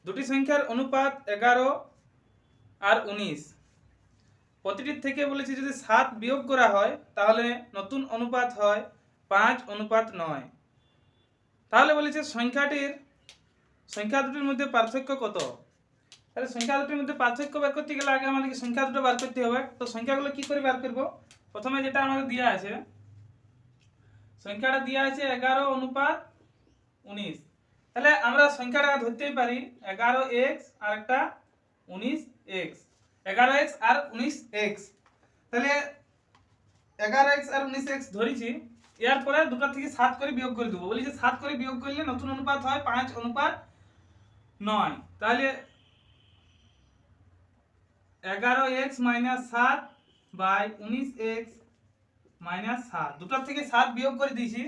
দুটি সংখ্যার অনুপাত 11 আর 19। প্রতিটির থেকে বলেছি যদি 7 বিয়োগ করা হয় তাহলে নতুন অনুপাত হয় 5:9। তাহলে বলেছে সংখ্যা দুটির মধ্যে পার্থক্য কত। তাহলে সংখ্যা দুটির মধ্যে পার্থক্য বের করতে গেলে আগে আমাদেরকে সংখ্যা দুটো বার করতে হবে। তো সংখ্যাগুলো কি করে বার করব? প্রথমে যেটা আমাদের দেওয়া আছে, সংখ্যাটা দেওয়া আছে 11:19। তাহলে আমরা সংখ্যাটা ধরতেই পারি 11x আর একটা 19x, 11x আর 19x। তাহলে 11x আর 19x ধরেছি, এরপরে দুটো থেকে 7 করে বিয়োগ করে দেবো। বলি যে 7 করে বিয়োগ করলে নতুন অনুপাত হয় 5:9। তাহলে 11x - 7 বাই 19x - 7, দুটোর থেকে 7 বিয়োগ করে দিয়েছি।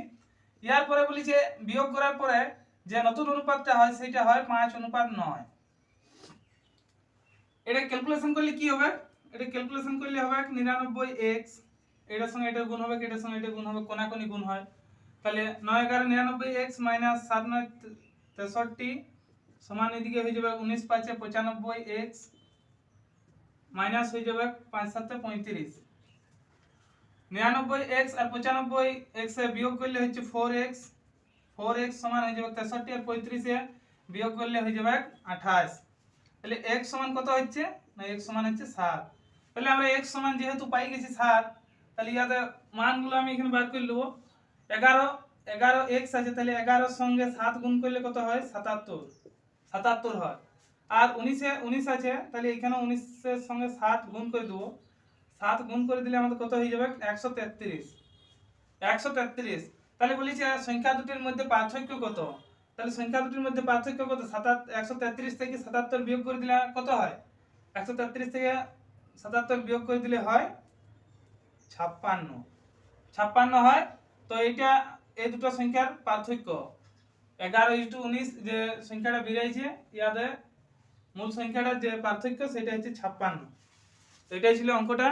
এরপরে বলি যে বিয়োগ করার পরে যে নতুন অনুপাতটা হয় সেটা হয় 5:9। এটা ক্যালকুলেশন করলে কি হবে? এটা ক্যালকুলেশন করলে হবে 99x, এটার সঙ্গে এটা গুণ হবে, এটার সঙ্গে এটা গুণ হবে, কোনাকুনি গুণ হয়। তাহলে 9 11 99x - 7 9 63 সমান এদিকে হয়ে যাবে 19 5 95x মাইনাস হয়ে যাবে 5 7 35। 99x আর 95x এ বিয়োগ করলে হচ্ছে 4x, 4x সমান হয়ে যাবে 63 আর 35 এ বিয়োগ করলে হয়ে যাবে 28। তাহলে x সমান কত হচ্ছে না, x সমান হচ্ছে 7। তাহলে আমরা x সমান যেহেতু পাই গেছি 7, তাহলে ইয়াতে মানগুলো আমি এখানে বার করে নেব। 11x আছে, তাহলে 11 এর সঙ্গে 7 গুণ করলে কত হয় 77 হয়। আর 19 আছে, তাহলে এখানে 19 এর সঙ্গে 7 গুণ করে দেব। 7 গুণ করে দিলে আমাদের কত হয়ে যাবে 133। তাহলে বলি যে সংখ্যা দুটির মধ্যে পার্থক্য কত। তাহলে সংখ্যা দুটির মধ্যে পার্থক্য কত? 133 থেকে 77 বিয়োগ করে দিলে কত হয়? 133 থেকে 77 বিয়োগ করে দিলে হয় 56 হয়। তো এইটা এই দুটো সংখ্যার পার্থক্য। 11:19 যে সংখ্যাটা বেরিয়েছে, ইয়াতে মূল সংখ্যাটার যে পার্থক্য সেটা হচ্ছে 56। তো এটাই ছিল অঙ্কটা।